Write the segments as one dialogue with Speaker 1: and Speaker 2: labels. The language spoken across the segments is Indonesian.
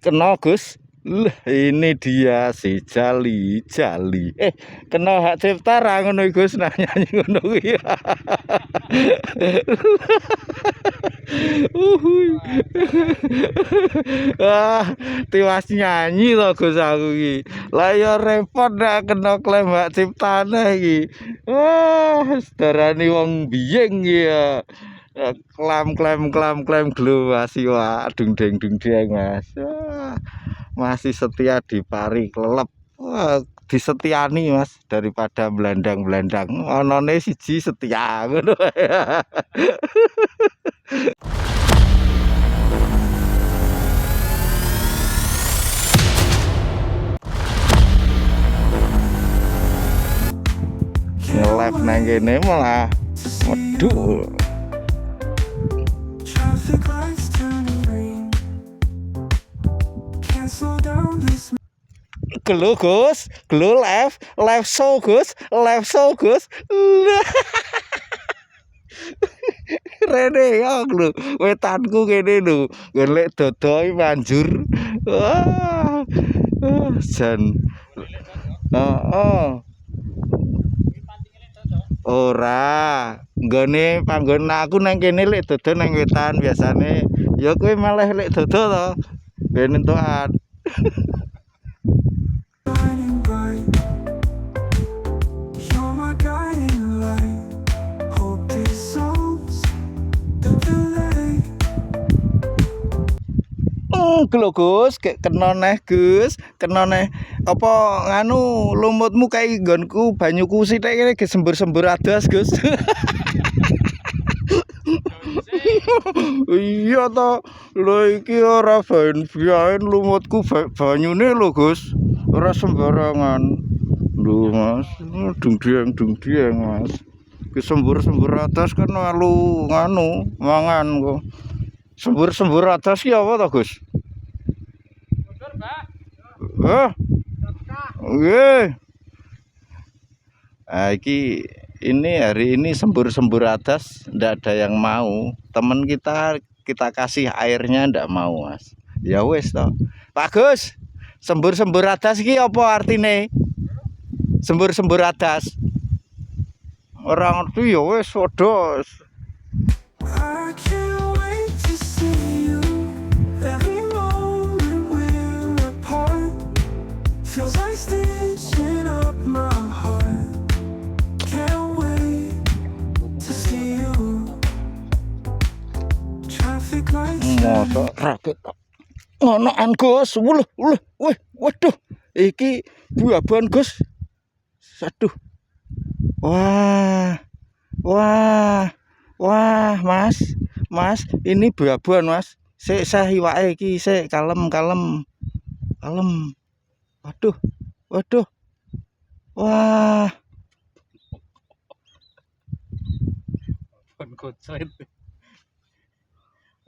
Speaker 1: Kena Gus. Lah ini dia si Jali. Kena hak cipta ra ngono Gus, nah nyanyi ngono kuwi. Wah, tiwas nyanyi to Gus aku iki. Lah ya repot nek kena klaim hak ciptane iki. Wah, sedarani wong biyeng ya. Klaim glowasi wah dung deng Mas. Wah, masih setia di pari klelep. Wah, disetiani Mas daripada belandang onone siji setia ngono. Nge-live nang kene malah medhu. Gelo Gus, gelo live show Gus. Rene ya lho, wetanku kene lho, golek dodoi manjur. Wah. Jan. Heeh. Ora, nggone panggon aku nang kene lek dodo nang wetan biasane. Ya kowe malah lek dodo to. Ben entukan. Lho Gus, kena neh Gus, kena neh apa nganu lumutmu kayak nggonku banyuku sithik kene gesembur-sembur adas Gus. Iya to, lho iki ora baen lumutku banyune lho Gus, ora sembarangan. Lho Mas, dung dieng Mas. Gesembur-sembur adas kan melu nganu mangan kok. Sembur adas ki apa to Gus? Nggih. Nah, ini hari ini sembur atas ndak ada yang mau. Temen kita kasih airnya ndak mau, Mas. Ya wis toh. Pak Gus, sembur atas iki apa artine? Sembur atas. Ora ngerti ya wis padha. Mosok rakit ngonoan Gus. Waduh, iki buaban Gus. Aduh. Wah, Mas, ini buaban Mas. Sik sah iwake iki, sik kalem. Waduh. Wah.
Speaker 2: Kocret.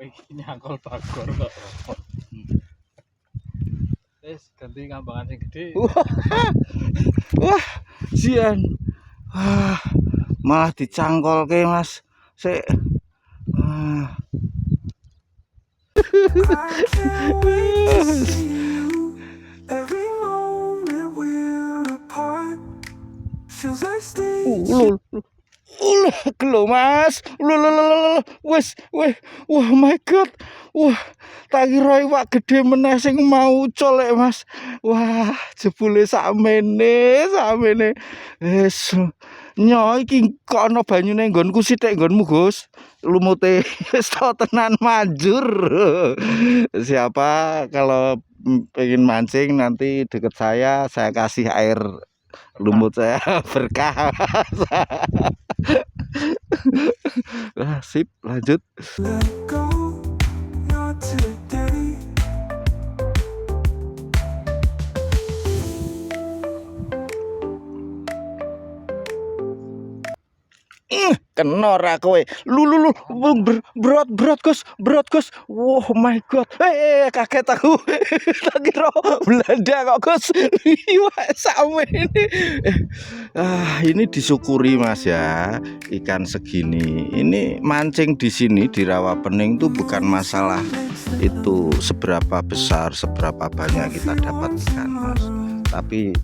Speaker 2: Iki nyangkol bagor kok. Wis ganti ngambangan sing gede.
Speaker 1: Wah, sian. Wah, malah dicangkolke Mas. Sik. Gelo Mas. Wis. Wah, my God. Wah, tak kira iwak gede meneh sing mau colek Mas. Wah, jebule sakmene. Wis nyo iki kok ana banyune nggonku sithik nggonmu Gus. Lumute wis tenan manjur. Siapa kalau pengen mancing nanti deket saya kasih air lumut saya berkah. Sip, lanjut. kena ra kowe. Lu berat Gus, berat Gus. Oh my god. Kaget aku. Tak kira Belanda kok Gus. Iwak same ini. Ini disyukuri Mas ya. Ikan segini. Ini mancing di sini di Rawapening tuh bukan masalah itu seberapa besar, seberapa banyak kita dapat ikan Mas. Tapi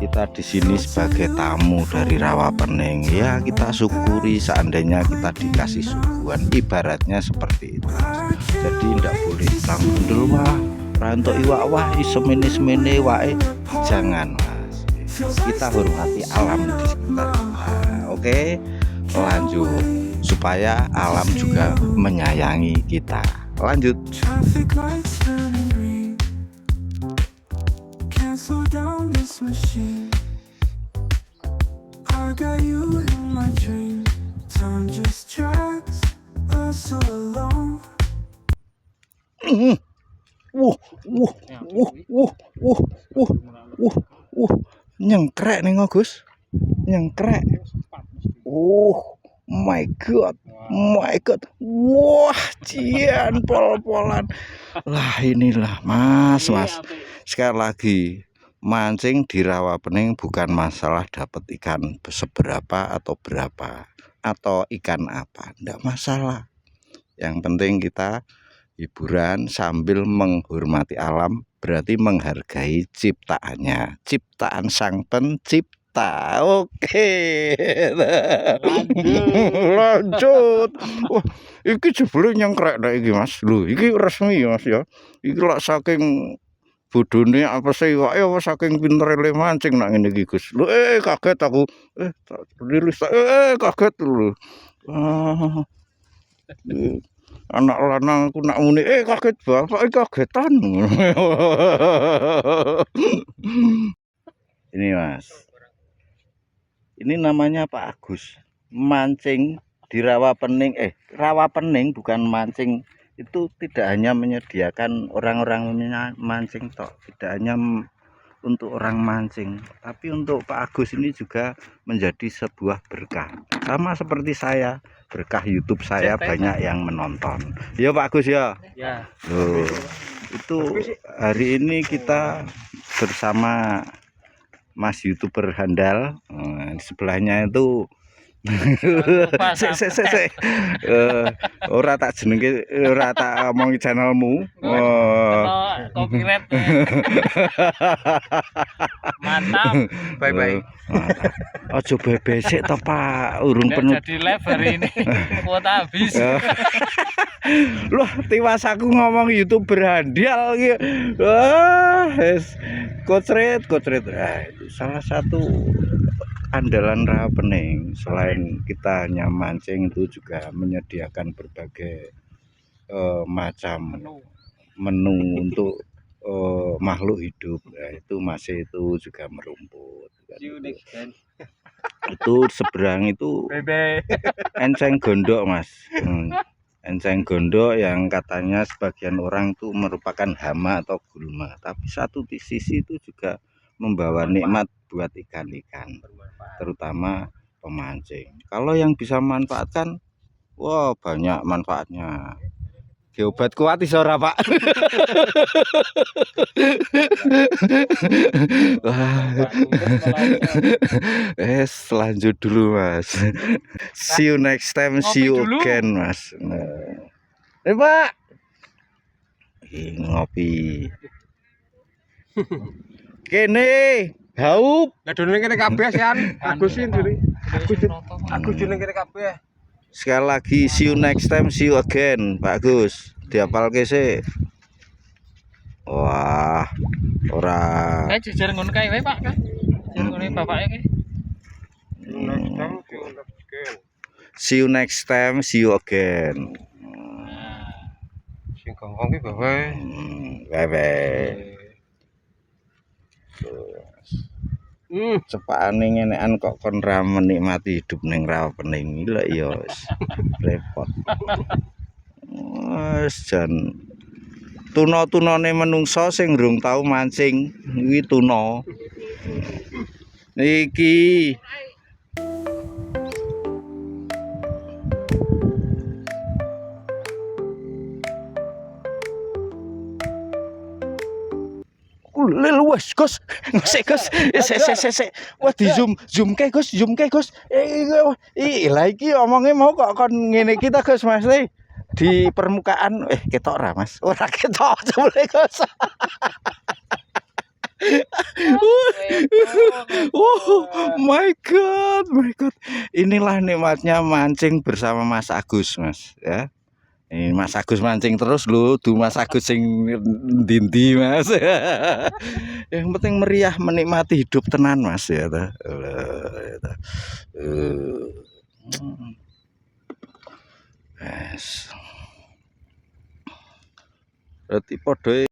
Speaker 1: kita di sini sebagai tamu dari Rawapening, ya kita syukuri seandainya kita dikasih suguhan, ibaratnya seperti itu Mas. Jadi tidak boleh tanggung wah rantok iwak wah semene wae, jangan Mas. Kita hormati alam di sekitar kita. Oke, lanjut supaya alam juga menyayangi kita. Lanjut.
Speaker 3: Slow down this machine. I got you in my dream. Time just drags us along.
Speaker 1: Nyengkrek nih Gus, nyengkrek. Oh my god, wah cian pol-polan. Lah inilah Mas. Sekali lagi mancing di Rawapening bukan masalah dapat ikan seberapa atau berapa atau ikan apa, enggak masalah. Yang penting kita hiburan sambil menghormati alam, berarti menghargai ciptaannya, ciptaan sang pencipta. Oke. Lanjut. Wah, iki jebule nyengkrek nek iki Mas. Lho, iki resmi Mas ya. Iki lak saking bodone apa sih wae apa saking pintere le mancing nak ngene iki Gus. Lho kaget aku. Kaget lho. Anak lanang aku nak muni kaget bapak kagetan. Ini Mas. Ini namanya Pak Agus. Mancing di Rawapening. Rawapening bukan mancing. Itu tidak hanya menyediakan orang-orang mancing tok, tidak hanya untuk orang mancing, tapi untuk Pak Agus ini juga menjadi sebuah berkah. Sama seperti saya, berkah YouTube saya banyak yang menonton. Ya Pak Agus ya.
Speaker 2: Ya.
Speaker 1: Loh, itu hari ini kita bersama Mas YouTuber handal. Di sebelahnya itu ora tak jenenge, ora tak omongi channelmu.
Speaker 2: Copyright. Mantap.
Speaker 1: Bye. Aja bebesik to Pak, urung penuh.
Speaker 2: Jadi live hari ini kuota habis.
Speaker 1: Loh, tiwas aku ngomong YouTuber handal iki. Kocret. Itu salah satu andalan Rawapening. Selain kita hanya mancing, itu juga menyediakan berbagai macam menu untuk makhluk hidup. Itu masih itu juga merumput. Itu seberang itu enceng gondok Mas. Enceng gondok yang katanya sebagian orang itu merupakan hama atau gulma, tapi satu di sisi itu juga membawa nikmat buat ikan-ikan, terutama pemancing. Kalau yang bisa manfaatkan, wah banyak manfaatnya. Obat kuat iso ora Pak? Lanjut dulu Mas. See you next time, see you again Mas. Pak. Ngopi. Kene, haup.
Speaker 4: Lah dene kene kabeh sian. Agus sendiri. Agus dene kene kabeh.
Speaker 1: Sekali lagi see you next time, see you again Pak Agus. Diapalke sih. Wah, ora.
Speaker 2: Jejer ngono kae wae Pak. Jejer ngono bapake.
Speaker 1: See you next time, see you again.
Speaker 4: Sing gampang ki bae.
Speaker 1: Bye. Cepakane ngenekan kok kon ra menikmati hidup ning Rawapening lho ya wis repot. Wis jan tuna-tunane menungso sing durung tau mancing iki tuna. Iki Gus. Sik, Gus. Sik. Wah, di zoom ke, Gus. Lah iki omongnya mau kok kon ngene kita, Gus, Mas. Di permukaan ketok ora, Mas. Ora ketok jebule, Gus. Oh my god. Inilah nikmatnya mancing bersama Mas Agus, Mas, ya. Ini Mas Agus mancing terus lho, Mas Agus sing ndi Mas. Yang penting meriah menikmati hidup tenan, Mas, ya toh. Yes. Berarti podo